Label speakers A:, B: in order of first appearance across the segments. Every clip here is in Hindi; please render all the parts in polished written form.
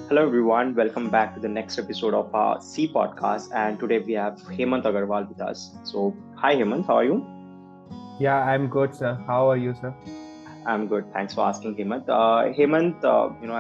A: Hello, everyone. Welcome back to the next episode of our C podcast. And today we have Hemant Agarwal with us. So, hi, Hemant. How are you?
B: Yeah, I'm good, sir. How are you, sir?
A: I'm good. Thanks for asking, Hemant. Hemant,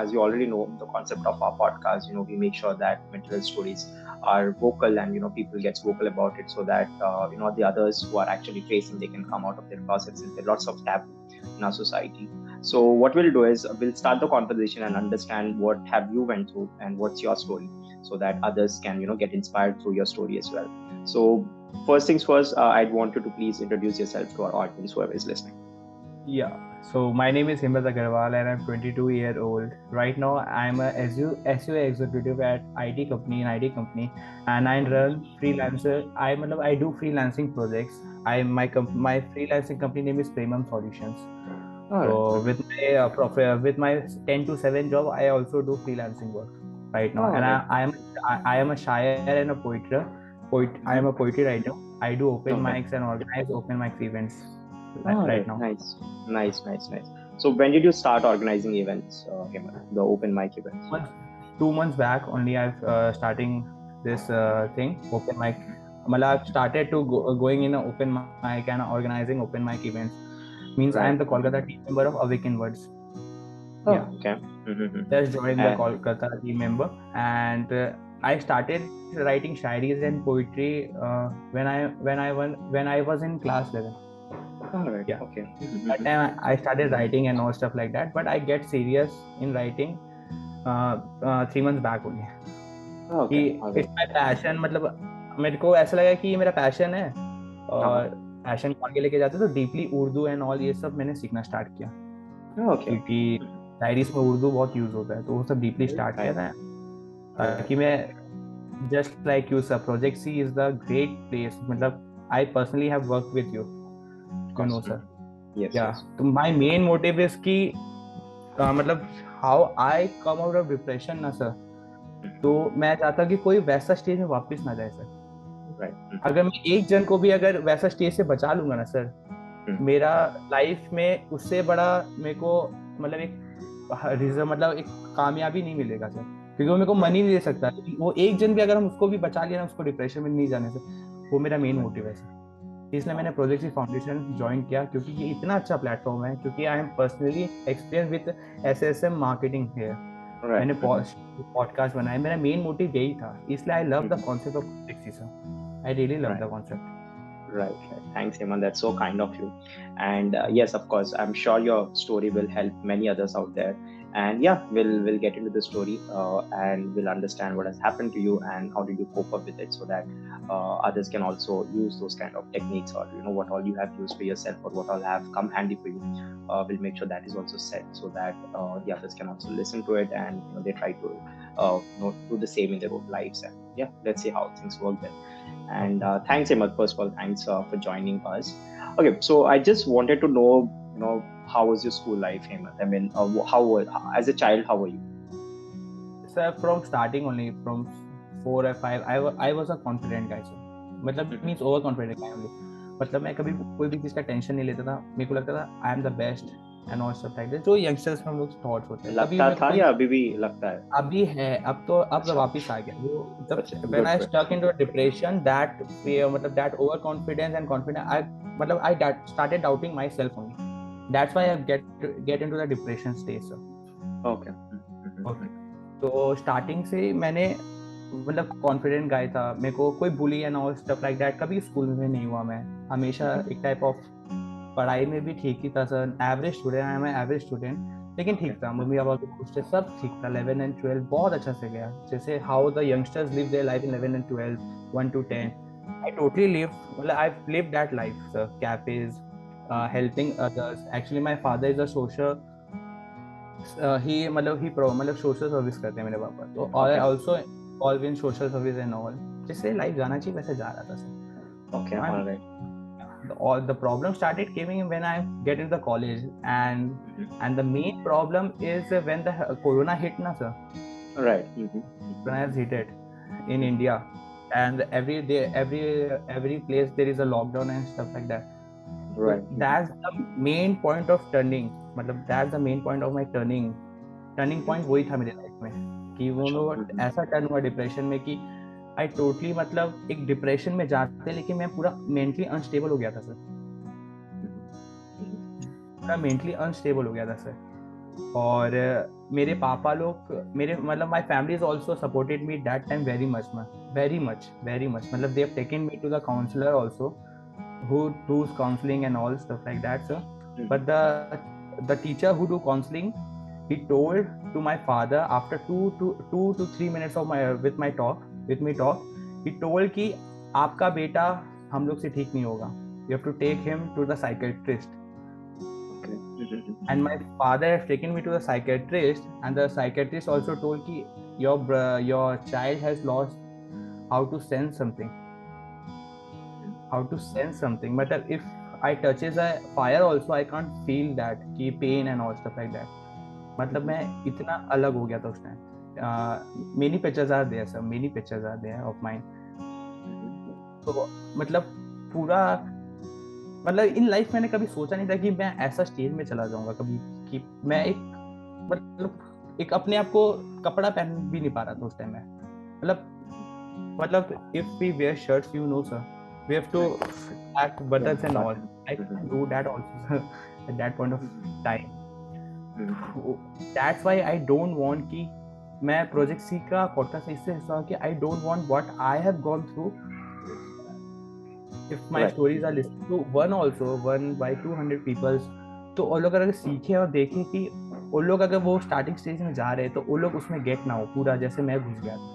A: as you already know, the concept of our podcast, we make sure that mental health stories are vocal and, people gets vocal about it so that, the others who are actually facing, they can come out of their closets. There's lots of taboo in our society. So what we'll do is we'll start the conversation and understand what have you went through and what's your story so that others can, get inspired through your story as well. So first things first, I'd want you to please introduce yourself to our audience, whoever is listening.
B: Yeah. So my name is Himmat Agarwal and I'm 22-year-old. Right now, I'm a SUA executive at IT company, and I run freelancer. I do freelancing projects. My freelancing company name is Premium Solutions.
A: All right.
B: So with my 10 to 7 job, I also do freelancing work right now,
A: All
B: and
A: right.
B: I am a shire and a I am a
A: Mhm.
B: poetry writer. I do open
A: Okay.
B: mics and organize open mics events
A: All
B: right
A: right.
B: now.
A: Nice. So when did you start organizing events, Hemant, the open mic events?
B: Months, 2 months back only I've starting this thing open mic. I've started to going in an open mic and organizing open mic events. Means I am the
A: Right.
B: Kolkata team member of Awaken Words. Yeah,
A: Oh, okay. Mm-hmm.
B: just joined the
A: And
B: Kolkata team member, and I started writing shairis and poetry when I was in class 11.
A: all right.
B: Yeah,
A: Okay.
B: that
A: Mm-hmm.
B: time I started writing and all stuff like that. But I get serious in writing 3 months back only. कि
A: Okay. All
B: it's
A: right.
B: My passion, मतलब मेरे को ऐसा लगा कि ये मेरा पैशन है,
A: Uh-huh.
B: और पैशन को आगे लेके जाते तो डीपली उर्दू एंड ऑल ये सब मैंने सीखना स्टार्ट किया,
A: Okay.
B: क्योंकि डायरीज में उर्दू बहुत यूज होता है, तो वो सब डीपली स्टार्ट किया
A: Right.
B: था
A: Right.
B: ताकि मैं just like you sir, project C is the great place, मतलब I personally have work with
A: Of
B: you know
A: course.
B: Sir.
A: Yes.
B: Yeah
A: Yes.
B: तो माय मेन मोटिव इज कि मतलब how I come out of depression ना सर, तो मैं चाहता कि कोई वैसा स्टेज में वापस ना जाए सर.
A: Right.
B: अगर मैं एक जन को भी अगर वैसा स्टेज से बचा लूंगा ना सर, मेरा लाइफ में उससे बड़ा मेरे को मतलब एक रिजल्ट, मतलब एक कामयाबी नहीं मिलेगा सर, क्योंकि वो मेरे को मनी नहीं दे सकता. वो एक जन भी अगर हम उसको भी बचा लिया ना, उसको डिप्रेशन में नहीं जाने से, वो मेरा मेन मोटिव है सर. इसलिए मैंने प्रोजेक्ट की फाउंडेशन ज्वाइन किया, क्योंकि ये इतना अच्छा प्लेटफॉर्म है, क्योंकि I am personally experience with SSM marketing है.
A: Right.
B: मैंने पॉडकास्ट बनाया, मेरा मेन मोटिव यही था, इसलिए I love the concept of project sir. I really love
A: Right.
B: The concept.
A: Right. Thanks, Heman. That's so kind of you. And yes, of course, I'm sure your story will help many others out there. And yeah, we'll get into the story and we'll understand what has happened to you and how did you cope up with it, so that others can also use those kind of techniques, or what all you have used for yourself or what all have come handy for you. We'll make sure that is also said so that the others can also listen to it and they try to do the same in their own lives. And yeah, let's see how things work then. And thanks, Hemant. First of all, thanks for joining us. Okay, so I just wanted to know, how was your school life, Hemant? I mean, as a child, how were you?
B: Sir from starting only from 4 or 5 I was a confident guy sir, मतलब means over confident guy only. मतलब मैं कभी कोई भी चीज का टेंशन नहीं लेता था. मेरे को लगता था I am the best and all stuff like that, जो यंगस्टर्स में हम लोग थॉट्स होते हैं. कभी
A: लगता
B: मेरे को
A: था
B: कोई
A: या अभी भी लगता है?
B: अभी है, अब तो
A: अच्छा,
B: वापस आ गया वो.
A: अच्छा,
B: जब when
A: good,
B: I
A: good.
B: Stuck into depression, that fear, मतलब that over confidence and confidence, I मतलब I started doubting myself only. That's why I get into the depression stage sir.
A: Okay.
B: Okay, तो स्टार्टिंग से मैंने मतलब कॉन्फिडेंट गाय था. मेरे को कोई bully and all stuff like that कभी स्कूल में नहीं हुआ. मैं हमेशा एक टाइप ऑफ पढ़ाई में भी ठीक ही था sir. Average student, I am average student, लेकिन ठीक था. मम्मी पापा को पूछते सब ठीक था. 11 and 12 बहुत अच्छा से गया. जैसे how the youngsters live their life in 11 and 12, 1 to 10, I totally live, मतलब I live that life sir. Cafes, helping others. Actually my father is a social, he मतलब सोशल सर्विस करते हैं मेरे पापा, तो I
A: Okay.
B: Also involve in social service and all. जिससे लाइफ जाना चाहिए वैसे जा रहा था सर.
A: Okay. All right.
B: The problem started coming when I get into the college, and the main problem is when the corona hit na sir.
A: Right.
B: Corona has hit it in India, and every day every place there is a lockdown and stuff like that.
A: Right.
B: So that's the main point of turning, मतलब that's the main point of my turning point वही था मेरे लाइफ में, कि वो लोग ऐसा टर्न हुआ डिप्रेशन में कि आई टोटली मतलब एक डिप्रेशन में जाते, लेकिन मैं पूरा मेंटली अनस्टेबल हो गया था सर, पूरा मेंटली अनस्टेबल हो गया था सर। और मेरे पापा लोग, मेरे मतलब my family is also supported me that time very much मतलब they have taken me to the counselor also who does counseling and all stuff like that, sir. But the teacher who do counseling, he told to my father after 2 to 3 minutes of my with me talk, he told कि आपका बेटा हम लोग से ठीक नहीं होगा, you have to take him to the psychiatrist. And my father has taken me to the psychiatrist, and the psychiatrist also told कि your child has lost how to sense something. मतलब if I touches a fire also I can't feel that कि pain and all stuff like that. मतलब मैं इतना अलग हो गया था उस time. many pictures are there of mine. तो मतलब पूरा मतलब इन लाइफ मैंने कभी सोचा नहीं था कि मैं ऐसा स्टेज में चला जाऊंगा कभी, कि मैं एक अपने आप को कपड़ा पहन भी नहीं पा रहा था उस टाइम में। मतलब if we wear shirts, you know sir, we have to act buttons and all. I can do that also sir at that point of time. That's why I don't want कि मैं प्रोजेक्ट सी का पॉडकास्ट इससे हिस्सा कि I don't want what I have gone through. If my stories are listened to one by 200 people, तो वो लोग अगर सीखे और देखें कि वो लोग अगर वो स्टार्टिंग स्टेज में जा रहे हैं तो वो लोग उसमें गेट ना हो पूरा जैसे मैं घुस गया था,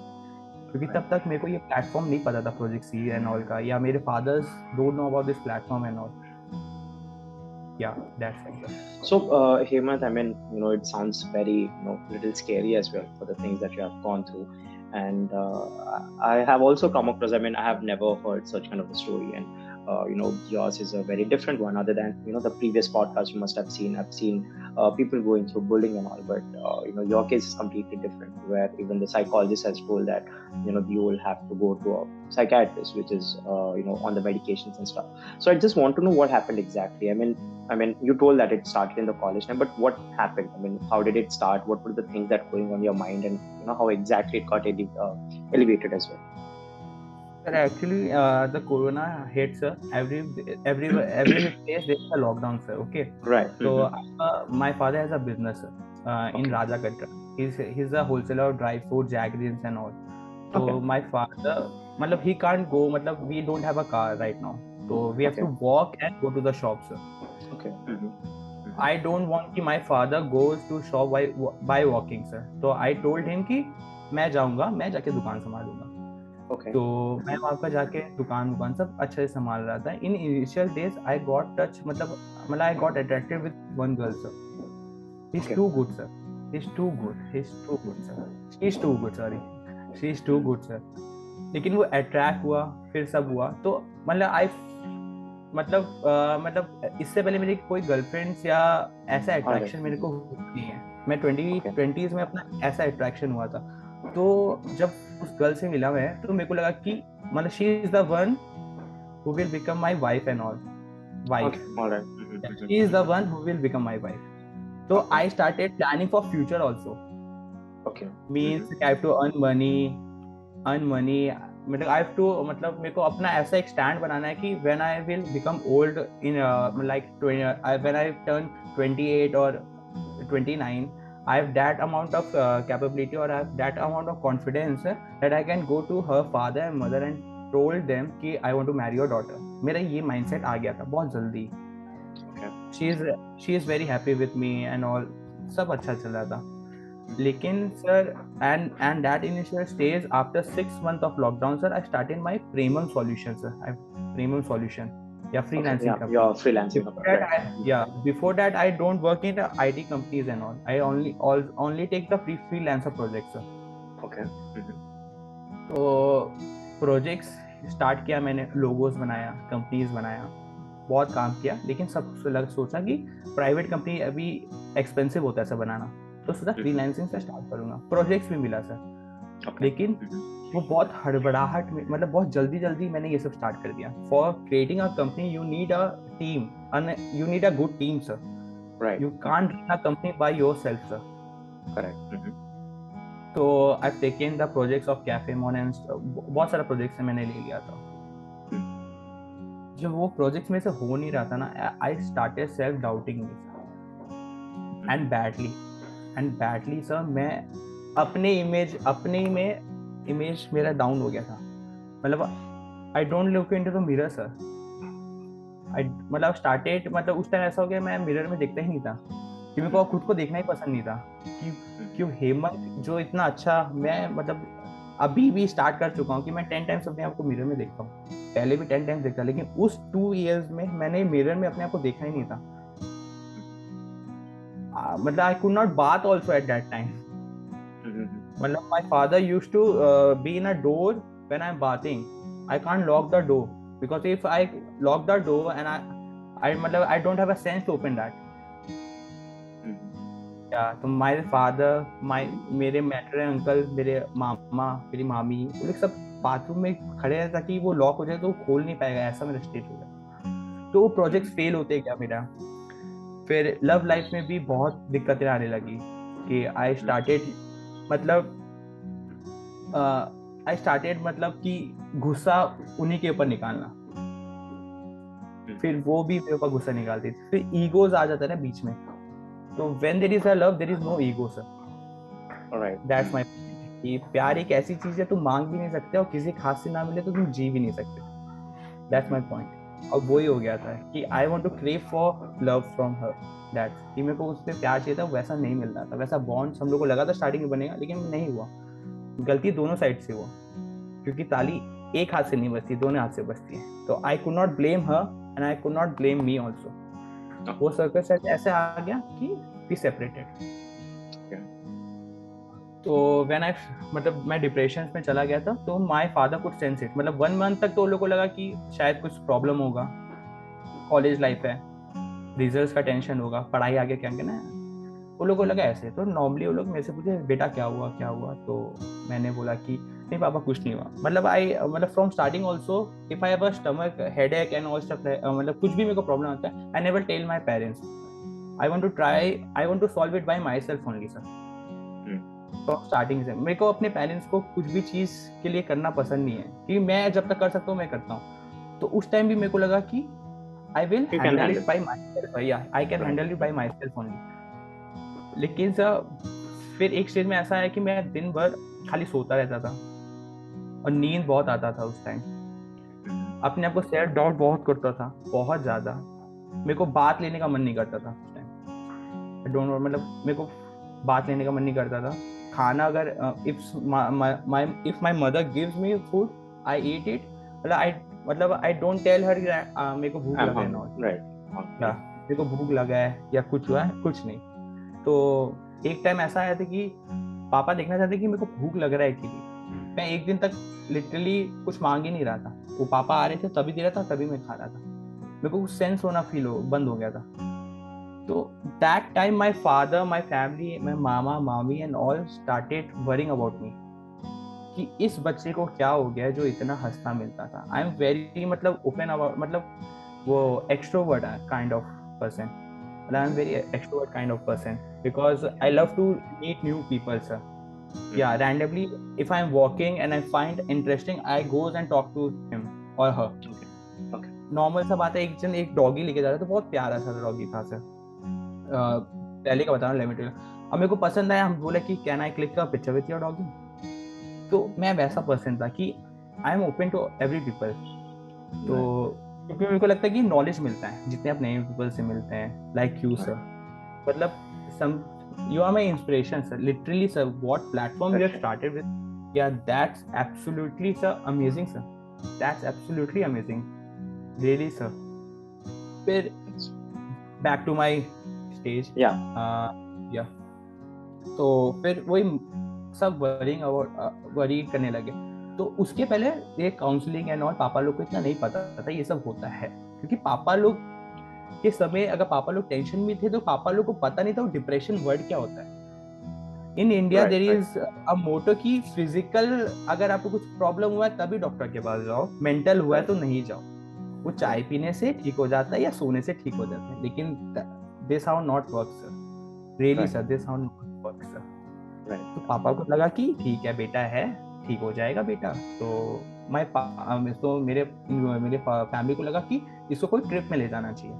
B: क्योंकि तब तक मेरे को ये प्लेटफॉर्म नहीं पता था प्रोजेक्ट सी एंड ऑल का, या मेरे fathers don't know about this platform and all. Yeah, that's it.
A: So Hemant, I mean, it sounds very little scary as well for the things that you have gone through, and I have also come across, I mean, I have never heard such kind of a story, and yours is a very different one. Other than the previous podcast you must have seen, I've seen people going through bullying and all, but your case is completely different, where even the psychologist has told that you will have to go to a psychiatrist, which is on the medications and stuff. So I just want to know what happened exactly. I mean, you told that it started in the college time, but what happened? I mean, how did it start? What were the things that were going on your mind, and how exactly it got elevated as well?
B: Sir, actually, the corona hit, sir. Every place there's a lockdown, sir. Okay.
A: Right.
B: So my father has a business in Rajakatra. He's a wholesaler of dry fruit, jaggeries and all. So my father, मतलब he can't go. मतलब we don't have a car right now. So we have to walk and go to the shop, sir.
A: Okay.
B: I don't want कि my father goes to shop by walking, sir. So I told him कि मैं जाऊँगा, मैं जाके दुकान संभालूंगा.
A: Okay.
B: तो मैं वहाँ पर जाके दुकान सब अच्छे से संभाल रहा था. In initial days I got touch, मतलब I got attracted with one girl, sir. He is too good, sir. He is too good, sir. She is too good, sir. लेकिन वो अट्रैक्ट हुआ, फिर सब हुआ. तो मतलब इससे पहले मेरी कोई गर्लफ्रेंड्स या ऐसा अट्रैक्शन मेरे को नहीं है. मैं 20s में अपना ऐसा अट्रैक्शन हुआ था. तो जब उस गर्ल से मिला मैं, तो मेरे को लगा कि मतलब she is the one who will become my wife and all. She is the one who will become my wife. तो I started planning for future also. Means I have to earn money. मतलब आई हैव टू, मतलब मेरे को अपना ऐसा एक स्टैंड बनाना है कि when I will become old in like when I turn 28 or 29, I have that amount of capability, or I have that amount of confidence that I can go to her father and mother and told them कि I want to marry your daughter. मेरा ये mindset आ गया था बहुत जल्दी. She is very happy with me and all. सब अच्छा चल रहा था. लेकिन sir and that initial stage after 6 months of lockdown, sir, I started my Premium Solution, sir. Premium Solution. Yeah, freelancing company.
A: You're freelancing.
B: Before that, I don't work in the IT companies and all. I only take the freelancer projects, sir.
A: Okay.
B: तो projects start किया मैंने, logos बनाया, companies बनाया, बहुत काम किया. लेकिन सब सोचा कि प्राइवेट कंपनी अभी एक्सपेंसिव होता है सर बनाना, तो सोचा फ्रीलांसिंग से स्टार्ट करूंगा. प्रोजेक्ट्स भी मिला सर. लेकिन वो बहुत हड़बड़ाहट में, मतलब बहुत जल्दी मैंने ये सब स्टार्ट कर दिया. For creating a company you need a team, you need a good team, sir.
A: Right.
B: You can't run a company by yourself, sir.
A: Correct.
B: तो I taken the projects of cafe मॉन एंड बहुत सारा प्रोजेक्ट्स मैंने ले लिया था. जब वो प्रोजेक्ट्स में से हो नहीं रहा था ना, I started self doubting me and badly sir. मैं अपने इमेज मेरा डाउन हो गया था. मतलब I don't look into the mirror sir. मतलब स्टार्टेड, मतलब उस टाइम ऐसा हो गया मैं मिरर में देखता ही नहीं था कि मेरे को खुद को देखना ही पसंद नहीं था कि क्यों हेमंत जो इतना अच्छा, मैं मतलब अभी भी स्टार्ट कर चुका हूँ कि मैं 10 टाइम्स अपने आप को मिरर में देखता हूँ. पहले भी 10 टाइम्स देखता, लेकिन उस 2 years में मैंने मिरर में अपने आप को देखा ही नहीं था. मतलब I could not bath also at that time. मतलब my father use to be in a door when I am bathing. I can't lock the door because if I lock the door and I don't have a sense to open that. तो my father, मेरे मैटर अंकल, मेरे मामा, मेरी मामी, वो लोग सब बाथरूम में खड़े हैं ताकि वो लॉक हो जाए तो वो खोल नहीं पाएगा, ऐसा मेरा स्टेज हो गया. तो वो प्रोजेक्ट फेल होते गया मेरा. फिर लव लाइफ में भी बहुत दिक्कतें आने लगी कि आई स्टार्टेड मतलब कि गुस्सा उन्हीं के ऊपर निकालना. फिर वो भी मेरे ऊपर गुस्सा निकालती थी. फिर ईगोज आ जाता है ना बीच में. तो when there is a love there is no ego sir. Alright, that's my point. कि प्यार एक ऐसी चीज है तुम मांग भी नहीं सकते और किसी खास से ना मिले तो तुम जी भी नहीं सकते. That's my point. और वही हो गया था कि I want to crave for love from her. That's कि मेरे को उससे प्यार चाहिए था, वैसा नहीं मिल रहा था. वैसा बॉन्ड हम लोग को लगा था स्टार्टिंग में बनेगा, लेकिन नहीं हुआ. गलती दोनों साइड से हुआ, क्योंकि ताली एक हाथ से नहीं बजती, दोनों हाथ से बजती है. तो I could not blame her and I could not blame me also. वो सर्कस ऐसे आ गया कि वी सेपरेटेड. तो व्हेन आई मतलब मैं डिप्रेशन में चला गया था, तो my father could sense it. मतलब 1 month तक तो उन लोगों को लगा कि शायद कुछ प्रॉब्लम होगा, कॉलेज लाइफ है, रिजल्ट्स का टेंशन होगा, पढ़ाई आगे क्या करना है, वो लोगों को लगा ऐसे. तो नॉर्मली वो लोग मेरे से पूछे बेटा क्या हुआ. तो मैंने बोला कि नहीं पापा कुछ नहीं हुआ. मतलब from starting also if I have a stomach headache and all stuff, मतलब कुछ भी मेरे को प्रॉब्लम आता है, I never tell my parents. I want to solve it by myself only sir. From starting से मेरे को अपने पेरेंट्स को कुछ भी चीज के लिए करना पसंद नहीं है, क्योंकि मैं जब तक कर सकता हूँ मैं करता हूँ. तो उस टाइम भी मेरे को लगा कि I will handle it by myself. I can handle it by myself only. लेकिन सर फिर एक स्टेज में ऐसा है कि मैं दिन भर खाली सोता रहता था और नींद बहुत आता था उस टाइम. अपने आप को सेल्फ डाउट बहुत करता था, बहुत ज्यादा. मेरे को बात लेने का मन नहीं करता था उस टाइम. आई डोंट नो, मतलब मेरे को बात लेने का मन नहीं करता था. खाना अगर if my mother gives me food I eat it. मतलब आई डोंट टेल हर मेरे को भूख लगा है ना, मेरे को भूख लगा है या कुछ हुआ है, कुछ नहीं. तो एक टाइम ऐसा आया था कि पापा देखना चाहते कि मेरे को भूख लग रहा है कि नहीं. मैं एक दिन तक लिटरली कुछ मांग ही नहीं रहा था. वो पापा आ रहे थे तभी दे रहा था, तभी मैं खा रहा था. मेरे को कुछ सेंस होना बंद हो गया था. तो that time my father, my family, my मामा मामी and all started worrying about me कि इस बच्चे को क्या हो गया जो इतना हंसता मिलता था. आई एम वेरी मतलब ओपन अबाउट, मतलब वो extrovert kind of person. I am very extrovert kind of person because I love to meet new people, sir. Yeah, randomly if I am walking and I find interesting, I goes and talk to him or her. Okay. Normal सा बात है. एक जन एक डॉगी लेके जा रहा था, बहुत प्यारा सा डॉगी था सर. पहले का बताना लिमिटेड. अब मेरे को पसंद आया, हम बोले कि can I click a picture with your doggy. तो मैं वैसा पर्सन था कि I am open to every people. तो क्योंकि मेरे को लगता है कि नॉलेज मिलता है जितने आप नए पीपल से मिलते हैं, लाइक यू सर. मतलब you are my inspiration sir, literally sir. What platform you have started with, yeah that's absolutely sir amazing sir. That's absolutely amazing, really sir. फिर बैक टू माय स्टेज. या तो फिर वही सब वरी करने लगे. तो उसके पहले ये काउंसलिंग एंड ऑल पापा लोग को इतना नहीं पता था ये सब होता है, क्योंकि पापा लोग के समय अगर पापा लोग टेंशन में थे तो पापा लोग को पता नहीं था वो डिप्रेशन वर्ड क्या होता है. In India there is a motto कि फिजिकल अगर आपको कुछ प्रॉब्लम हुआ है तभी डॉक्टर के पास जाओ, मेंटल हुआ है तो नहीं जाओ. वो चाय पीने से ठीक हो जाता है या सोने से ठीक हो जाता है, लेकिन this how not work sir. Really sir, this how not work sir. तो पापा को लगा कि ठीक है बेटा है, ठीक हो जाएगा बेटा। तो मेरे फैमिली को लगा कि इसको कोई ट्रिप में ले जाना चाहिए,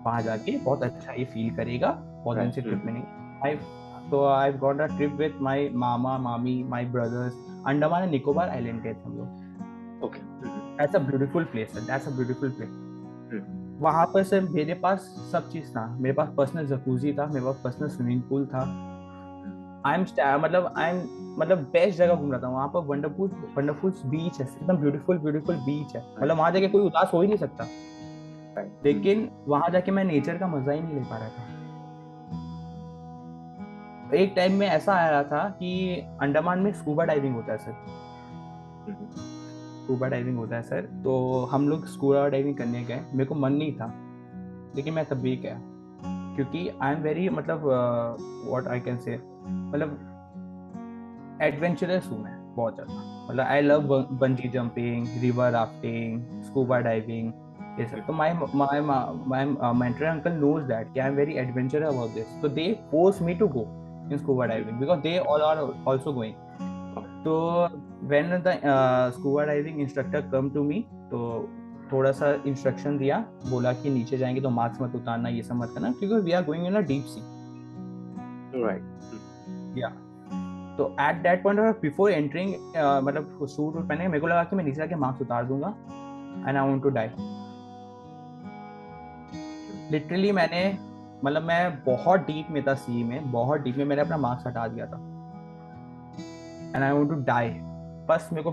B: वहां जाके बहुत अच्छा ही फील करेगा, बहुत दिन से ट्रिप में नहीं। I got a trip with my मामा मामी my brothers, Andaman and Nicobar island गए थे हम लोग।
A: Okay,
B: that's a beautiful place, that's a beautiful place. वहां पर से मेरे पास सब चीज था, मेरे पास पर्सनल जकूजी था, मेरे पास पर्सनल स्विमिंग पूल था। आई एम मतलब बेस्ट जगह घूम रहा था वहां पर। वंडरफुल बीच है, एकदम ब्यूटीफुल बीच है, मतलब वहां जाके कोई उदास हो ही नहीं सकता। लेकिन वहां जाके मैं नेचर का मजा ही नहीं ले पा रहा था। एक टाइम में ऐसा आया था कि अंडमान में स्कूबा डाइविंग होता है सर, तो हम लोग स्कूबा डाइविंग करने गए। मेरे को मन नहीं था, लेकिन मैं तब भी गया, क्योंकि आई एम वेरी मतलब व्हाट आई कैन से, मतलब एडवेंचरस हूँ मैं बहुत ज्यादा। मतलब I love bungee jumping, river rafting, scuba diving, ये सब। तो my mentor uncle knows that कि I am very adventurous about this, so they force me to go in scuba diving because they all are also going. तो when the scuba diving instructor come to me, तो थोड़ा सा इंस्ट्रक्शन दिया, बोला कि नीचे जाएंगे तो मास्क मत उतारना, ये सब मत करना, क्योंकि we are going in a deep sea. Right, या तो at that point before entering, मतलब सूट पहने, मेरे को लगा कि मैं नीचे जाके मास्क उतार दूंगा and I want to die. Literally मैं बहुत डीप में था, सी में बहुत डीप में, मैंने अपना मास्क हटा दिया था and I want to die. बस मेरे को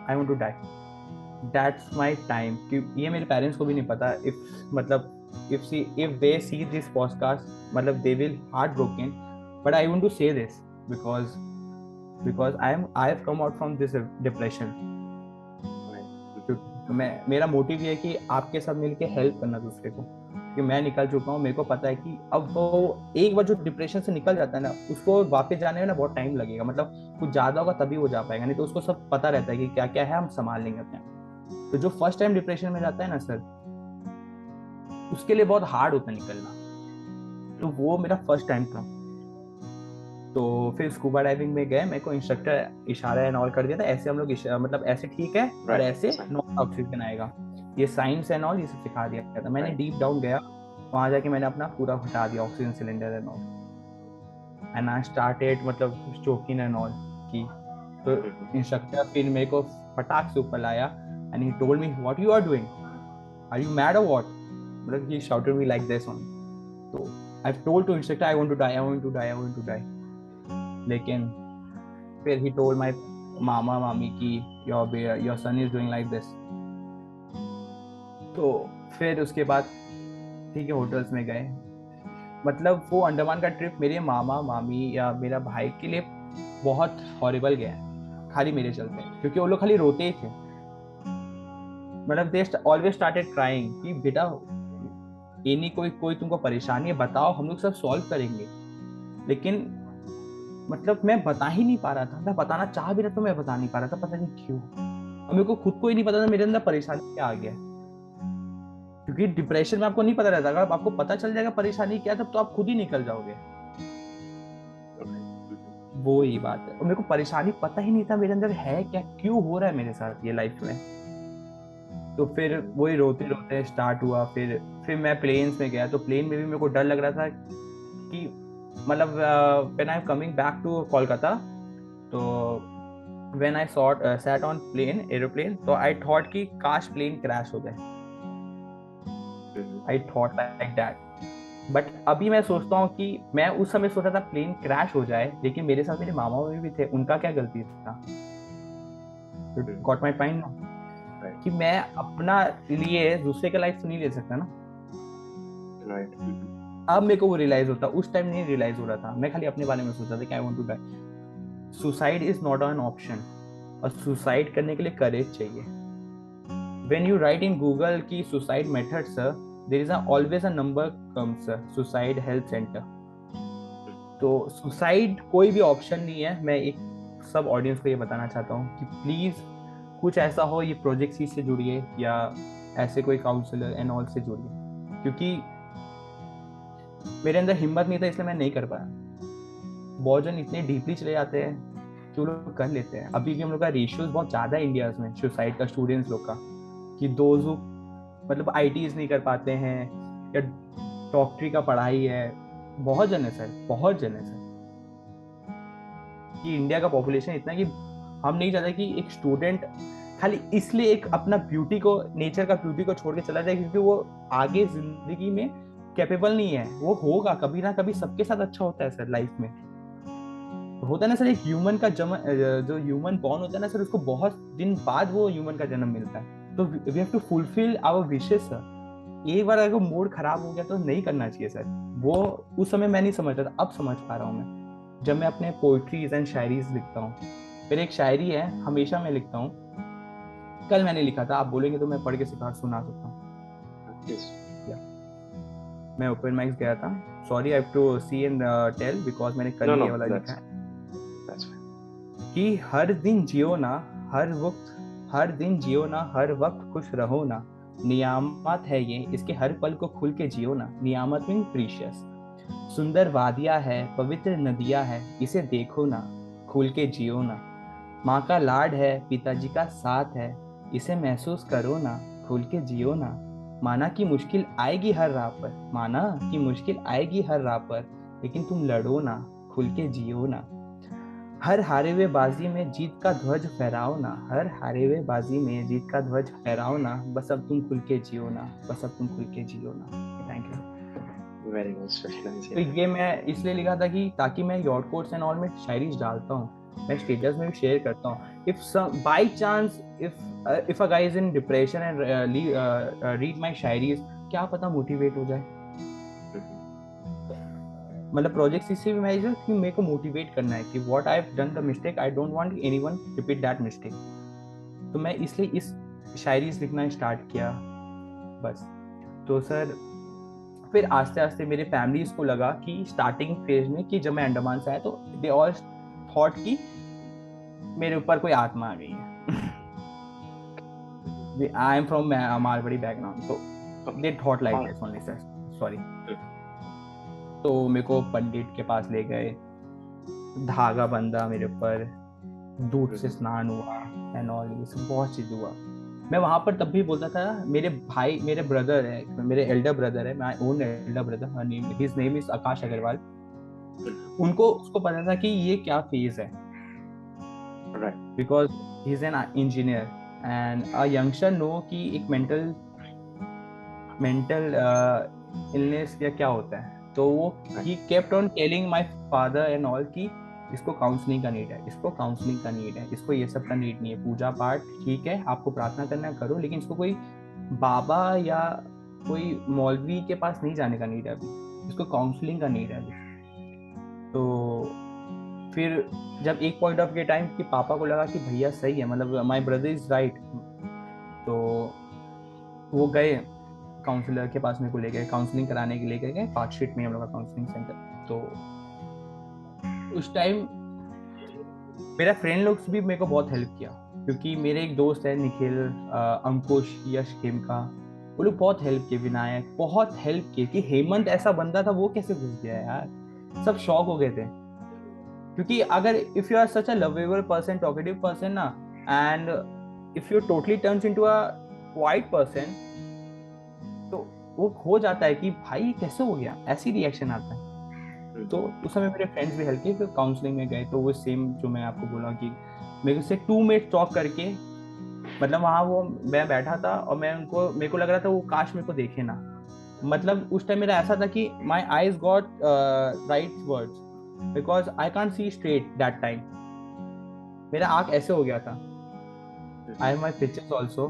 B: I want to die, that's my time. कि ये मेरे पेरेंट्स को भी नहीं पता, if they see this podcast, मतलब they will heartbroken, but I want to say this because I have come out from this depression. मेरा मोटिव ये है कि आपके साथ मिलके हेल्प करना दूसरे को, कि मैं निकल चुका हूँ, मेरे को पता है कि अब वो एक बार जो डिप्रेशन से निकल जाता है ना, उसको वापस जाने में ना बहुत टाइम लगेगा, मतलब कुछ ज्यादा होगा तभी वो जा पाएगा, नहीं तो उसको सब पता रहता है कि क्या क्या है, हम संभाल लेंगे अपने। तो जो फर्स्ट टाइम डिप्रेशन में जाता है ना सर, उसके लिए बहुत हार्ड होता है निकलना। तो वो मेरा फर्स्ट टाइम था। तो फिर स्कूबा डाइविंग में गए, मेरे को इंस्ट्रक्टर इशारा एंड ऑल कर दिया था, ऐसे हम लोग मतलब ऐसे ठीक है, और ऐसे नॉन ऑक्सीजन आएगा, ये साइंस एंड ऑल ये सब सिखा दिया था। मैंने डीप डाउन गया, वहां जाके मैंने अपना पूरा हटा दिया oxygen cylinder and all, and I started मतलब चोकिंग एंड ऑल की। तो इंस्ट्रक्टर फिर मेरे को फटाक से ऊपर लाया and he told me what you are doing, are you mad और व्हाट, मतलब he shouted me like this only. तो I told to instructor I want to die, I want to die, I want to die. लेकिन फिर ही टोल्ड माय मामा मामी की your son is doing like this. तो फिर उसके बाद ठीक है होटल्स में गए। मतलब वो अंडमान का ट्रिप मेरे मामा मामी या मेरा भाई के लिए बहुत हॉरिबल गया, खाली मेरे चलते, क्योंकि वो लोग खाली रोते ही थे। मतलब दे ऑलवेज स्टार्टेड क्राइंग कि बेटा ये नहीं कोई तुमको परेशानी है, बताओ, हम लोग सब सॉल्व करेंगे। लेकिन मतलब मैं बता ही नहीं पा रहा था, मैं बताना चाह भी रहा तो मैं बता नहीं पा रहा था, पता नहीं क्यों। और मेरे को खुद को ही नहीं पता था मेरे अंदर परेशानी क्या आ गया, क्योंकि डिप्रेशन में आपको नहीं पता रहता। अगर आपको पता चल जाएगा परेशानी क्या, तब तो आप खुद ही निकल जाओगे। वो ही बात है, और मेरे को परेशानी पता ही नहीं था मेरे अंदर है क्या, क्यों हो रहा है मेरे साथ ये लाइफ में। तो फिर वही रोते रोते स्टार्ट हुआ। फिर मैं प्लेन्स में गया, तो प्लेन में भी मेरे को डर लग रहा था कि मतलब when I am coming back to Kolkata, तो when I sat on aeroplane, तो आई थॉट कि काश प्लेन क्रैश हो जाए, I thought like that. But अभी मैं सोचता हूँ कि मैं उस समय सोचा था प्लेन क्रैश हो जाए, लेकिन मेरे साथ मेरे मामा भी थे, उनका क्या गलती था? गॉट माय पॉइंट कि मैं अपना लिए दूसरे का लाइफ नहीं ले सकता ना। अब मेरे को वो रियलाइज होता, उस टाइम नहीं रियलाइज हो रहा था, मैं खाली अपने बारे में सोचा था कि I want to die. Suicide is not an option, और सुसाइड करने के लिए करेज चाहिए। When you write in Google की suicide method sir, there is always a number comes, suicide help centre. तो सुसाइड कोई भी ऑप्शन नहीं है। मैं एक सब ऑडियंस को ये बताना चाहता हूँ कि प्लीज कुछ ऐसा हो, ये प्रोजेक्ट सी से जुड़िए या ऐसे कोई काउंसलर एंड ऑल से जुड़िए, क्योंकि मेरे अंदर हिम्मत नहीं था, इसलिए मैं नहीं कर पाया। बहुत जन इतने डीपली चले जाते हैं कि वो लोग कर लेते हैं। अभी भी हम लोग का रेशियोज बहुत ज्यादा है इंडिया में सुसाइड का, स्टूडेंट्स लोग का, कि दोज मतलब आईटीज नहीं कर पाते हैं या डॉक्टरी का पढ़ाई है। बहुत जन है सर, बहुत जन है सर। कि इंडिया का पॉपुलेशन इतना है कि हम नहीं चाहते कि एक स्टूडेंट खाली इसलिए एक अपना ब्यूटी को, नेचर का ब्यूटी को छोड़ के चला जाए क्योंकि वो आगे जिंदगी में कैपेबल नहीं है। वो होगा कभी ना कभी, सबके साथ अच्छा होता है सर लाइफ में। होता है ना सर, एक ह्यूमन का जो ह्यूमन बॉर्न होता है ना सर, उसको बहुत दिन बाद वो ह्यूमन का जन्म मिलता है। तो we have to fulfil our wishes sir. एक बार अगर मूड खराब हो गया तो नहीं करना चाहिए सर। वो उस समय मैं नहीं समझता था, अब समझ पा रहा हूँ मैं, जब मैं अपने पोइट्रीज एंड शायरीज लिखता हूँ। फिर एक शायरी है, हमेशा मैं लिखता हूँ, कल मैंने लिखा था, आप बोलेंगे तो मैं पढ़ के सुना सकता हूँ। मैं ओपन माइक्स गया था, sorry I have to see and tell because मैंने कल ये वाला लिखा है कि हर दिन जियो ना, हर दिन जियो ना, हर वक्त खुश रहो ना, नियामत है ये, इसके हर पल को खुल के जियो ना, नियामत मीन प्रीशियस। सुंदर वादियाँ है, पवित्र नदियाँ है, इसे देखो ना, खुल के जियो ना। माँ का लाड है, पिताजी का साथ है, इसे महसूस करो ना, खुल के जियो ना। माना कि मुश्किल आएगी हर राह पर, माना कि मुश्किल आएगी हर राह पर, लेकिन तुम लड़ो ना, खुल के जियो ना। हर हारे हुए बाजी में जीत का ध्वज फहराओ ना, हर हारे हुए बाजी में जीत का ध्वज फहराओ ना, बस अब तुम खुल के जियो ना, बस अब तुम खुल के जियो ना। Thank you.
A: Very nice.
B: तो ये मैं इसलिए लिखा था कि ताकि मैं यॉट कोट्स एंड ऑल में शायरी डालता हूँ, मैं स्टेटस में भी शेयर करता हूँ। If by chance if a guy is in depression and read my shayaris, क्या पता मोटिवेट हो जाए। मतलब प्रोजेक्ट इसी में है कि मेरे को मोटिवेट करना है कि what I have done the mistake, I don't want anyone repeat that mistake. तो मैं इसलिए इस शायरीज लिखना स्टार्ट किया बस। तो सर फिर आस्ते आस्ते मेरे फैमिलीज को लगा कि स्टार्टिंग फेज में कि जब मैं अंडमान से आया तो दे ऑल थॉट कि मेरे ऊपर कोई आत्मा आ गई है। I am from Marwari background, तो they thought like this only sir, sorry. तो मेरे को पंडित के पास ले गए, धागा बंधा मेरे ऊपर, दूध से स्नान हुआ एंड ऑल, ये सब बहुत चीज हुआ। मैं वहां पर तब भी बोलता था, मेरे भाई, मेरे ब्रदर है, मेरे एल्डर ब्रदर है, my own elder brother, his name is Akash Agarwal. उनको उसको पता था कि ये क्या फेज है, because he is an engineer and a youngster know कि एक मेंटल इलनेस या क्या होता है। तो वो he kept on telling my father and all कि इसको काउंसलिंग का नीड है, इसको काउंसलिंग का नीड है, इसको ये सब का नीड नहीं है। पूजा पाठ ठीक है, आपको प्रार्थना करना है करो, लेकिन इसको कोई बाबा या कोई मौलवी के पास नहीं जाने का नीड है अभी, इसको काउंसलिंग का नीड है अभी। तो फिर जब एक पॉइंट ऑफ के टाइम कि पापा को लगा कि भैया सही है, मतलब माय ब्रदर इज राइट, तो वो गए काउंसलर के पास, मेरे को ले गए काउंसलिंग कराने के लिए गए, पार्क स्ट्रीट में हम लोग का काउंसलिंग सेंटर। तो उस टाइम मेरा फ्रेंड लोग भी मेरे को बहुत हेल्प किया, क्योंकि मेरे एक दोस्त है निखिल, अंकुश, यश, खेमका, वो लोग बहुत हेल्प किए, विनायक बहुत हेल्प किए कि हेमंत ऐसा बंदा था वो कैसे घुस गया यार। सब शॉक हो गए थे, क्योंकि अगर if you are such a lovable person, talkative person ना, and if you totally turns into a quiet person, तो वो हो जाता है कि भाई कैसे हो गया, ऐसी रिएक्शन आता है। तो उस समय मेरे फ्रेंड्स भी हेल्प किए, फिर काउंसलिंग में गए तो वो सेम जो मैं आपको बोला कि मेरे से 2 मिनट टॉक करके, मतलब वहाँ वो मैं बैठा था और मैं उनको, मेरे को लग रहा था वो काश मेरे को देखे ना, मतलब उस टाइम मेरा ऐसा था कि my eyes got right words because I can't see straight that time. मेरा आँख ऐसे हो गया था, I have my pictures also,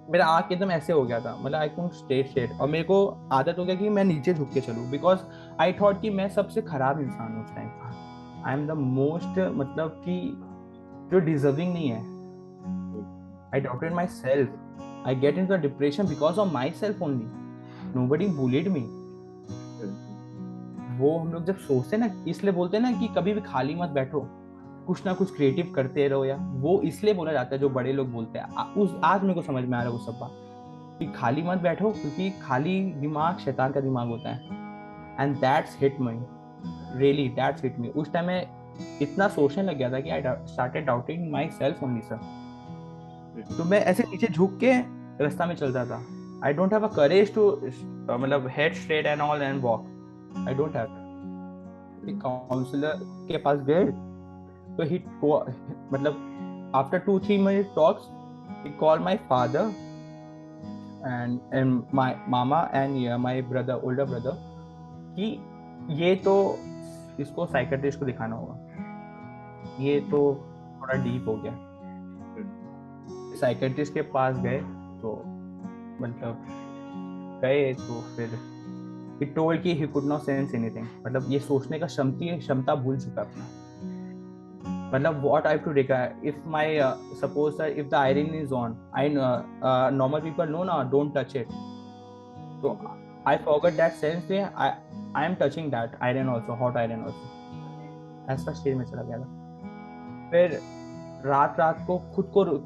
B: मेरा आँख एकदम ऐसे हो गया था, मतलब आई कुडंट स्टे स्ट्रेट, और मेरे को आदत हो गया कि मैं नीचे झुक के चलूं, बिकॉज आई थॉट कि मैं सबसे खराब इंसान हूँ उस टाइम का, आई एम द मोस्ट, मतलब कि जो डिजर्विंग नहीं है। I doubted myself, I get into the depression because of myself only, nobody bullied me. वो हम लोग जब सोचते ना, इसलिए बोलते हैं ना कि कभी भी खाली मत बैठो, कुछ ना कुछ क्रिएटिव करते रहो, या वो इसलिए बोला जाता है जो बड़े लोग बोलते हैं। उस आज मेरे को समझ में आ रहा है वो सब बात कि खाली मत बैठो, क्योंकि खाली दिमाग शैतान का दिमाग होता है, and that's hit me. Really that's hit me. उस टाइम मैं इतना सोचने लग गया था कि आई started doubting my self only sir. तो मैं ऐसे नीचे झुक के रास्ता में चलता था। I don't have a courage to मतलब head straight and all and walk, I don't have. एक काउंसलर के पास गए तो ही मतलब after 2-3 minute talks he called my father and my mama and yeah, my brother, older brother, कि ये तो इसको साइकेट्रिस्ट को दिखाना होगा, ये तो थोड़ा डीप हो गया। साइकेट्रिस्ट के पास गए तो मतलब गए तो फिर he told कि he could not sense anything, मतलब ये सोचने का क्षमता भूल चुका अपना। मतलब what I have to regard if my suppose that if the iron is on, I normal people know ना don't touch it, so I forgot that sense day I am touching that iron also, hot iron also। ऐसा स्टेज में चला गया था। फिर रात को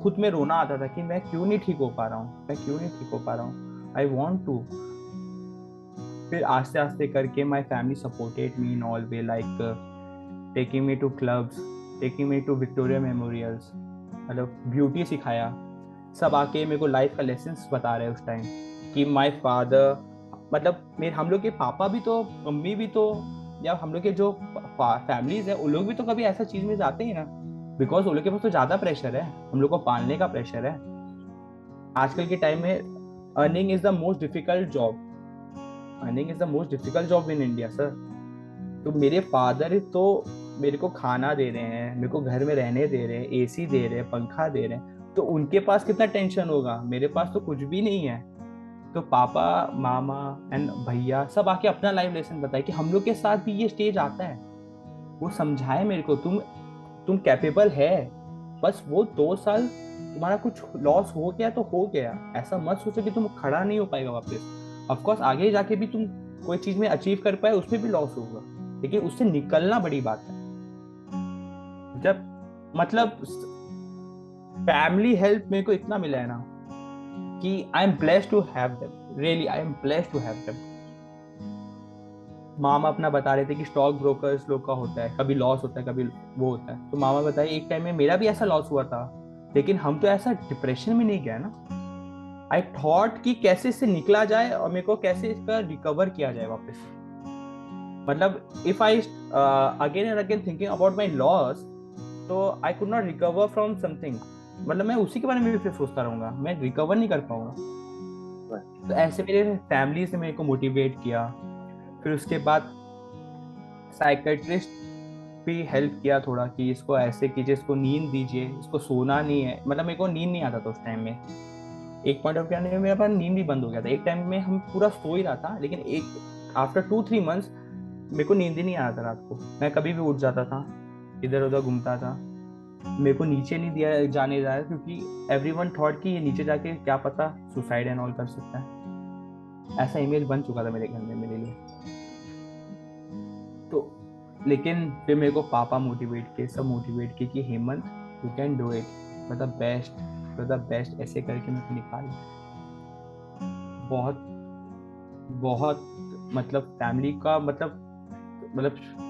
B: खुद में रोना आता था कि मैं क्यों नहीं ठीक हो पा रहा हूँ, I want to। फिर आस्ते आस्ते करके my family supported me in all way, like taking me to clubs, taking me to Victoria Memorials, मतलब ब्यूटी सिखाया। सब आके मेरे को लाइफ का लेसन्स बता रहे हैं उस टाइम कि माय फादर मतलब हम लोग के पापा भी तो, मम्मी भी तो, या हम लोग के जो फैमिलीज है उन लोग भी तो कभी ऐसा चीज में जाते ही ना, बिकॉज उन लोग के पास तो ज्यादा प्रेशर है, हम लोग को पालने का प्रेशर है। आजकल के टाइम में earning is the most difficult job in India sir. तो मेरे फादर तो मेरे को खाना दे रहे हैं, मेरे को घर में रहने दे रहे हैं, एसी दे रहे हैं, पंखा दे रहे हैं, तो उनके पास कितना टेंशन होगा, मेरे पास तो कुछ भी नहीं है। तो पापा, मामा एंड भैया सब आके अपना लाइफ लेसन बताए कि हम लोग के साथ भी ये स्टेज आता है। वो समझाए मेरे को तुम कैपेबल है, बस वो 2 साल तुम्हारा कुछ लॉस हो गया तो हो गया, ऐसा मत सोचो कि तुम खड़ा नहीं हो पाएगा वापस। ऑफकोर्स आगे जाके भी तुम कोई चीज में अचीव कर पाए उसमें भी लॉस होगा, लेकिन उससे निकलना बड़ी बात है। जब मतलब फैमिली हेल्प मेरे को इतना मिला है ना कि I am blessed to have them, really I am blessed to have them. मामा अपना बता रहे थे कि स्टॉक ब्रोकर्स लोग का होता है, कभी लॉस होता है, कभी वो होता है। तो मामा बताए एक टाइम में मेरा भी ऐसा लॉस हुआ था, लेकिन हम तो ऐसा डिप्रेशन में नहीं गया ना। आई थॉट कि कैसे इससे निकला जाए और मेरे को कैसे इसका रिकवर किया जाए वापस। मतलब if I again and again thinking about my loss, तो I could not recover from something, मतलब मैं उसी के बारे में भी फिर सोचता रहूंगा, मैं रिकवर नहीं कर पाऊंगा। तो ऐसे मेरे फैमिली से मेरे को मोटिवेट किया। फिर उसके बाद साइकेट्रिस्ट भी हेल्प किया थोड़ा कि इसको ऐसे कीजिए, इसको नींद दीजिए, इसको सोना नहीं है। मतलब मेरे को नींद नहीं आता था उस टाइम में, एक पॉइंट ऑफ टाइम में मेरे पास नींद भी बंद हो गया था। एक टाइम में हम पूरा सो ही रहा था, लेकिन एक आफ्टर 2-3 मंथ्स मेरे को नींद ही नहीं आता था रात को। मैं कभी भी उठ जाता था, इधर उधर घूमता था। मेरे को नीचे नहीं दिया जाने जा रहा क्योंकि एवरीवन थॉट कि ये नीचे जाके क्या पता सुसाइड एंड ऑल कर सकता है। ऐसा इमेज बन चुका था मेरे घर में मेरे लिए। तो लेकिन फिर मेरे को पापा मोटिवेट किए, सब मोटिवेट किए कि Hemant you can do it, for the best ऐसे करके मेरे को निकाल। बहुत बहुत मतलब फैमिली का मतलब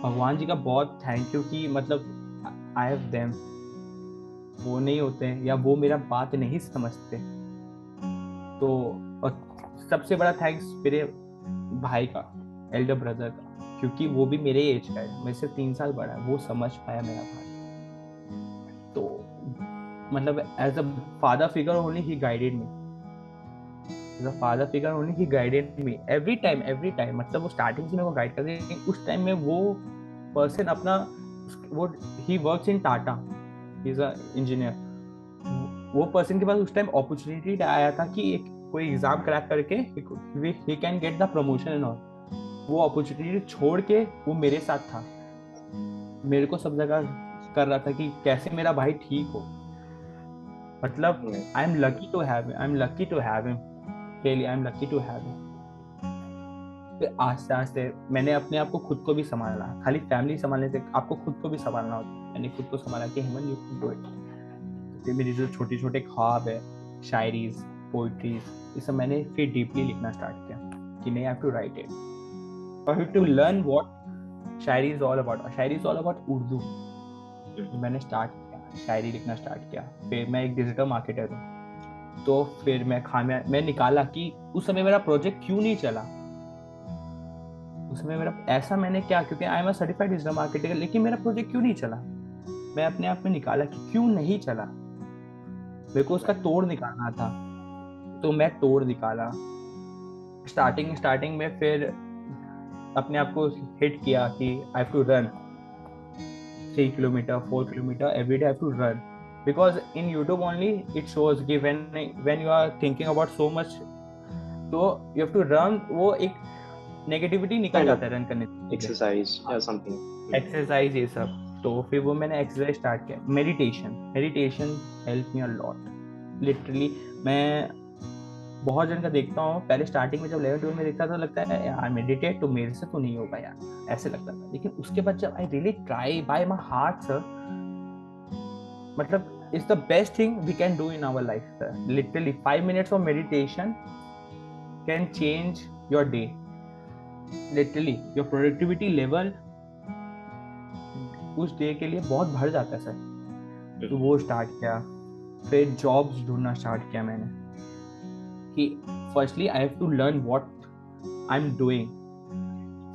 B: भगवान जी का बहुत थैंक यू कि मतलब आई हैव देम। वो नहीं होते या वो मेरा बात नहीं समझते। तो और सबसे बड़ा थैंक्स मेरे भाई का, एल्डर ब्रदर का, क्योंकि वो भी मेरे एज का है, मेरे से 3 साल बड़ा है, वो समझ पाया मेरा भाई। तो मतलब as a father figure only ही गाइडेड मी एवरी टाइम। मतलब वो स्टार्टिंग से मेरे को गाइड करते, लेकिन उस टाइम में वो पर्सन अपना वो he works in Tata, he is a engineer. वो पर्सन के पास उस टाइम अपॉर्चुनिटी आया था कि एक कोई एग्जाम क्रैक करके he can get the promotion and all. वो अपॉर्चुनिटी छोड़ के वो मेरे साथ था, मेरे को सब जगह कर रहा था कि कैसे मेरा भाई ठीक हो। मतलब I am lucky to have him, really I am lucky to have him. फिर आस्ते आस्ते मैंने अपने आप को खुद को भी संभाला, खाली फैमिली संभालने से आपको खुद को भी संभालना होता है। मैंने खुद को संभाला कि Hemant you can do it. फिर मेरी जो छोटे छोटे ख्वाब है, शायरीज, पोइट्रीज, ये सब मैंने फिर डीपली लिखना स्टार्ट किया कि नहीं, I have to write it, I have to learn what shayari is all about Urdu. मैंने स्टार्ट किया, शायरी लिखना स्टार्ट किया। फिर मैं एक डिजिटल मार्केटर हूँ, तो फिर मैं निकाला कि उस समय मेरा प्रोजेक्ट क्यों नहीं चला। उसमें मेरा ऐसा मैंने क्या, क्योंकि I am a certified digital marketer, लेकिन मेरा प्रोजेक्ट क्यों नहीं चला। मैं अपने आप में निकाला कि क्यों नहीं चला, मेरे को उसका तोड़ निकालना था। तो मैं तोड़ निकाला स्टार्टिंग में। फिर अपने आप को हिट किया कि I have to run 3 kilometre 4 kilometre every day, I have to run, because in YouTube only it shows कि when you are thinking about so much, तो यू हैव टू रन। वो एक नेगेटिविटी निकल जाता है रन करने से,
A: एक्सरसाइज या समथिंग,
B: एक्सरसाइज ये सब। तो फिर वो मैंने एक्सरसाइज स्टार्ट किया। Meditation help me a lot literally. मैं बहुत जन का देखता हूँ, पहले स्टार्टिंग में जब 11-12 में देखता था, लगता है यार मेडिटेट तो मेरे से तो नहीं होगा यार, ऐसे लगता था। लेकिन उसके बाद जब I really try by my heart sir, मतलब it's the best thing we can do in our life sir. Literally 5 minutes of meditation can change your day, literally your productivity level उस डे के लिए बहुत बढ़ जाता है सर। तो वो स्टार्ट किया। फिर जॉब्स ढूंढना स्टार्ट किया मैंने कि firstly I have to learn what I am doing.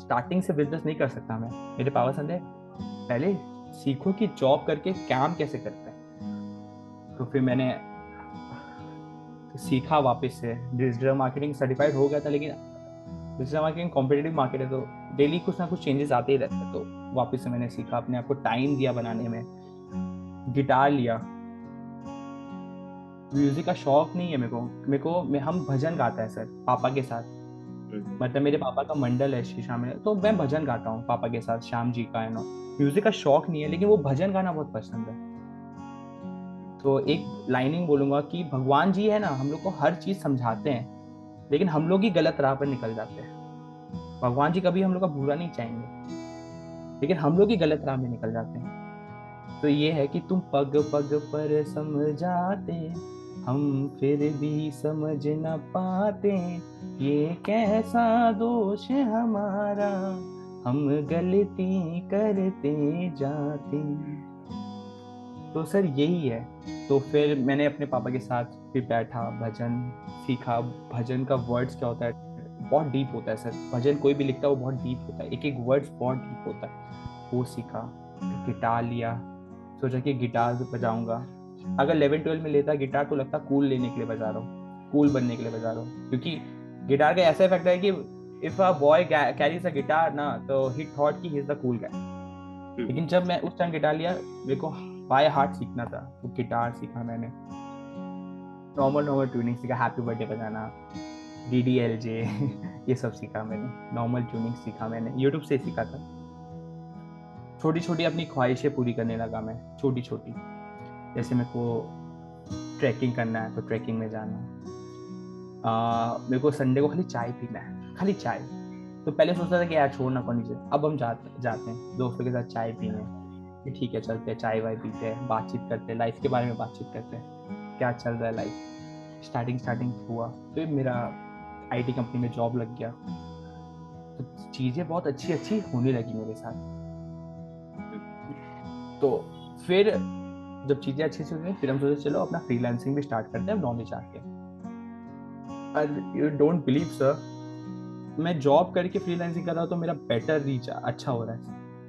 B: Starting से बिजनेस नहीं कर सकता मैं, मेरे पापा समझे पहले सीखो कि जॉब करके काम कैसे करते हैं। तो फिर मैंने सीखा वापस से। डिजिटल मार्केटिंग सर्टिफाइड हो गया था, लेकिन डिजिटल मार्केटिंग कॉम्पिटिटिव मार्केट है, तो डेली कुछ ना कुछ चेंजेस आते ही रहते हैं। तो वापस से मैंने सीखा, अपने आप को टाइम दिया बनाने में। गिटार लिया। म्यूजिक का शौक नहीं है मेरे को हम भजन गाता है सर पापा के साथ। मतलब मेरे पापा का मंडल है शीशा में, तो मैं भजन गाता हूँ पापा के साथ, श्याम जी का है ना। म्यूजिक का शौक नहीं है, लेकिन वो भजन गाना बहुत पसंद है। तो एक लाइनिंग बोलूंगा कि भगवान जी है ना, हम लोग को हर चीज समझाते हैं, लेकिन हम लोग ही गलत राह पर निकल जाते हैं। भगवान जी कभी हम लोग का बुरा नहीं चाहेंगे, लेकिन हम लोग ही गलत राह में निकल जाते हैं। तो ये है कि तुम पग पग पर समझाते, हम फिर भी समझ न पाते, ये कैसा दोष हमारा, हम गलती करते जाते। तो सर यही है। तो फिर मैंने अपने पापा के साथ भी बैठा, भजन सीखा। भजन का वर्ड्स क्या होता है, बहुत डीप होता है सर। भजन कोई भी लिखता है वो बहुत डीप होता है, एक एक वर्ड्स बहुत डीप होता है। वो सीखा। गिटार लिया, सोचा कि गिटार बजाऊंगा। अगर 11-12 में लेता गिटार तो लगता कूल लेने के लिए बजा रहा हूँ, कूल बनने के लिए बजा रहा हूँ, क्योंकि गिटार का ऐसा इफेक्ट है कि if a boy carries a guitar ना, तो ही थॉट कि he is the cool guy. लेकिन जब मैं उस टाइम गिटार लिया, मेरे को बाय हार्ट सीखना था, तो गिटार सीखा मैंने। नॉर्मल ट्यूनिंग सीखा, हैप्पी बर्थडे बजाना, DDLJ ये सब सीखा मैंने। नॉर्मल ट्यूनिंग सीखा मैंने, यूट्यूब से सीखा था। छोटी छोटी अपनी ख्वाहिशें पूरी करने लगा मैं, छोटी छोटी। जैसे मेरे को ट्रैकिंग करना है तो ट्रैकिंग में जाना, मेरे को संडे को खाली चाय पीना है, खाली चाय। तो पहले सोचता था कि यार छोड़ना कौन से, अब हम जाते हैं दोस्तों के साथ चाय पीने, कि ठीक है चलते हैं, चाय वाय पीते हैं, बातचीत करते हैं, लाइफ के बारे में बातचीत करते हैं, क्या चल रहा है लाइफ। स्टार्टिंग हुआ तो मेरा IT कंपनी में जॉब लग गया, तो चीज़ें बहुत अच्छी होने लगी मेरे साथ। तो फिर जब चीज़ें अच्छी हुई, फिर हम सोचे चलो अपना फ्रीलांसिंग भी स्टार्ट करते हैं नॉलेज आके। यू डोंट बिलीव सर, मैं जॉब करके फ्रीलांसिंग कर रहा हूँ तो मेरा बेटर रीच अच्छा हो रहा है,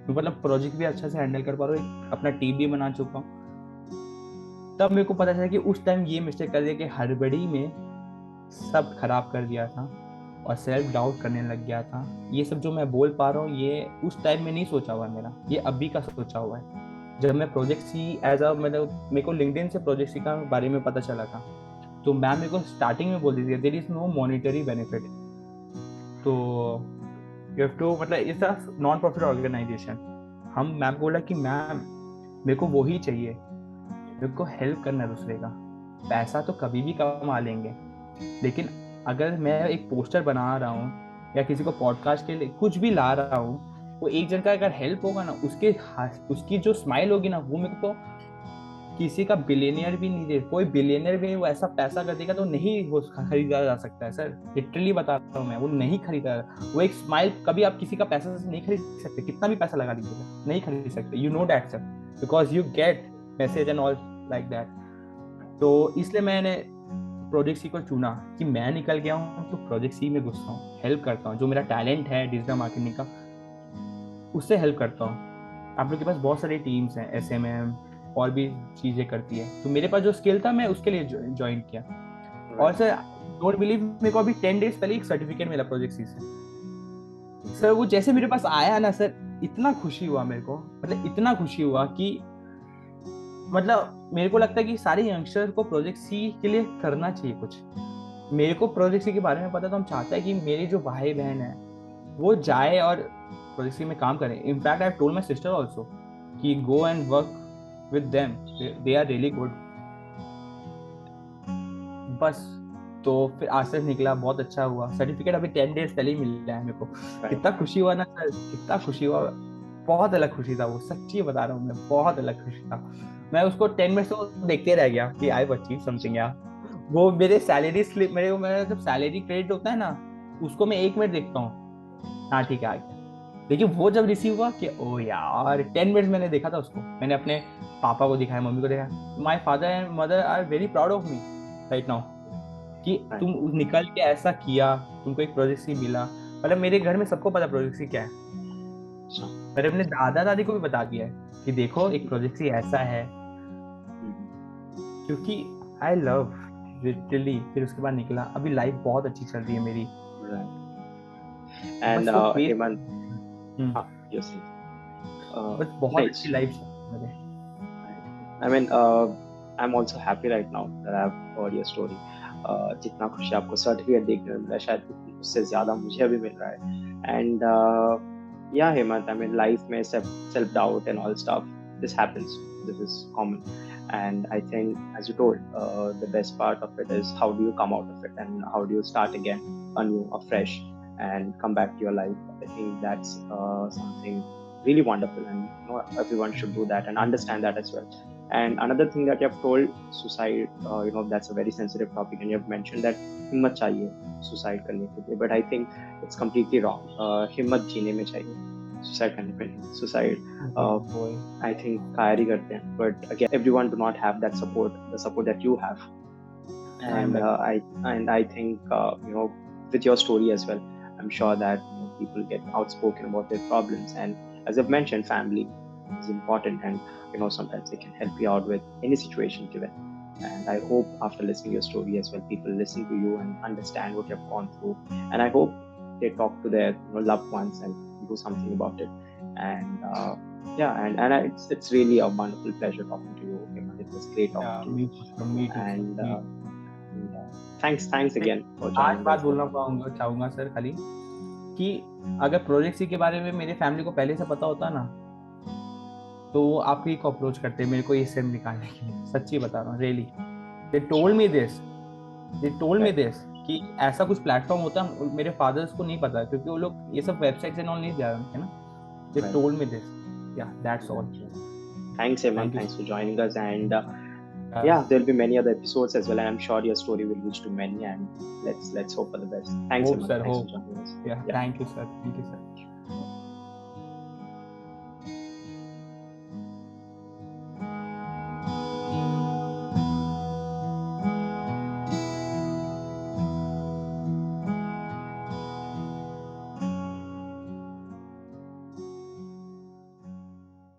B: मतलब प्रोजेक्ट भी अच्छा से हैंडल कर पा रहा हूँ, अपना टीम भी बना चुका हूँ। तब मेरे को पता चला कि उस टाइम ये मिस्टेक कर दिया कि हड़बड़ी में सब खराब कर दिया था और सेल्फ डाउट करने लग गया था। ये सब जो मैं बोल पा रहा हूँ, ये उस टाइम में नहीं सोचा हुआ मेरा, ये अभी का सोचा हुआ है। जब मैं प्रोजेक्ट सी एज अ, मतलब मेरे को लिंक्डइन से प्रोजेक्ट सी का बारे में पता चला था, तो मैम मेरे को स्टार्टिंग में बोल दी थी there is no monetary benefit, तो यू हैव टू, मतलब it's a non profit organisation. हम मैम को बोला कि मैम मेरे को वही चाहिए, मेरे को हेल्प करना दूसरे का, पैसा तो कभी भी कमा लेंगे, लेकिन अगर मैं एक पोस्टर बना रहा हूँ या किसी को पॉडकास्ट के लिए कुछ भी ला रहा हूँ, वो एक जन का अगर हेल्प होगा ना, उसकी जो स्माइल होगी ना, वो मेरे को किसी का बिलियनियर भी नहीं दे, कोई बिलियनियर भी वो ऐसा पैसा कर देगा तो नहीं वो खरीदा जा सकता है सर, लिटरली बता रहा हूँ मैं, वो नहीं खरीदा। वो एक स्माइल कभी आप किसी का पैसा से नहीं खरीद सकते, कितना भी पैसा लगा दीजिएगा नहीं खरीद सकते, you know that sir, because you get message and all like that. तो इसलिए मैंने प्रोजेक्ट सी को चुना कि मैं निकल गया हूँ तो प्रोजेक्ट सी में घुसता हूँ, हेल्प करता हूँ, जो मेरा टैलेंट है डिजिटल मार्केटिंग का उससे हेल्प करता हूँ। आप लोग के पास बहुत सारी टीम्स हैं, SMM और भी चीजें करती है, तो मेरे पास जो स्किल था मैं उसके लिए ज्वाइन किया। और सर डोंट बिलीव, मेरे को अभी 10 डेज पहले एक सर्टिफिकेट मिला प्रोजेक्ट सी से सर। वो जैसे मेरे पास आया ना सर, इतना खुशी हुआ मेरे को, मतलब इतना खुशी हुआ कि मतलब मेरे को लगता है कि सारे यंगस्टर को प्रोजेक्ट सी के लिए करना चाहिए कुछ। मेरे को प्रोजेक्ट सी के बारे में पता, तो हम चाहते हैं कि मेरे जो भाई बहन है वो जाए और प्रोजेक्ट सी में काम करें। In fact I have told my sister also कि go and work with them, they are really good। बस तो फिर आसपास निकला, बहुत अच्छा हुआ। सर्टिफिकेट अभी 10 डेज पहले ही मिला है मेरे को। कितना खुशी हुआ ना सर, कितना खुशी हुआ, बहुत अलग खुशी था वो, सच्ची बता रहा हूँ मैं, बहुत अलग खुशी था। मैं उसको 10 मिनट तो देखते रह गया कि आई अचीव समथिंग यार। वो मेरे सैलरी स्लिप, मेरा जब सैलरी क्रेडिट होता है ना उसको मैं 1 मिनट देखता हूँ, हाँ ठीक है आ गया। लेकिन वो जब रिसीव हुआ कि ओ यार 10 मिनट्स मैंने देखा था उसको, मैंने अपने पापा को दिखाया, मम्मी को देखा, my father and mother are very proud of me right now कि तुम निकल के ऐसा किया, तुमको एक प्रोजेक्ट सी मिला। मतलब मेरे घर में सबको पता प्रोजेक्ट सी क्या है, मैंने अपने दादा दादी को भी बता दिया है कि देखो एक प्रोजेक्ट सी ऐसा है, क्योंकि आई लव लिटरली। फिर उसके बाद निकला, अभी लाइफ बहुत अच्छी चल रही है मेरी।
A: एंड
B: बस बहुत अच्छी लाइफ है।
A: I mean, I'm also happy right now that I've heard your story. जितना खुशी आपको सर्टिफिकेट देखने में मिला, शायद उससे ज्यादा मुझे अभी मिल रहा है। And yeah, Hemant, I mean, life में self doubt and all stuff, this happens. This is common. And I think, as you told, the best part of it is how do you come out of it and how do you start again, anew, afresh, and come back to your life. I think that's something really wonderful, and everyone should do that and understand that as well. And another thing that you have told, suicide, that's a very sensitive topic, and you have mentioned that हिम्मत चाहिए suicide करने के लिए, but I think it's completely wrong. हिम्मत जीने में चाहिए, suicide करने में नहीं. Suicide, I think कायरी करते हैं, but again, everyone do not have that support, the support that you have. And I think with your story as well, I'm sure that people get outspoken about their problems, and as I've mentioned, family is important, and sometimes they can help you out with any situation given. And I hope after listening to your story as well, people listen to you and understand what you've gone through, and I hope they talk to their loved ones and do something about it. And it's really a wonderful pleasure talking to you. It was great talking to you.
B: Me too.
A: And thanks again for joining.
B: आज बात बोलना चाहूंगा सर खाली कि अगर प्रोजेक्ट सी के बारे में मेरे फैमिली को पहले से पता होता ना, तो वो आपकी को अप्रोच करते मेरे को ये सेम निकालने के लिए, सच्ची बता रहा हूँ, really they told me this कि ऐसा कुछ प्लेटफॉर्म होता है। मेरे फादर्स को नहीं पता क्योंकि वो लोग ये सब वेबसाइट से नहीं जा रहे हैं ना, दे टोल्ड मी दिस, या that's all.
A: Thanks Eman, thanks for joining us, and there'll be many other episodes as well, and I'm sure your story will reach to many, and let's hope for the best. Thanks Eman, thanks for joining us.
B: Thank you sir.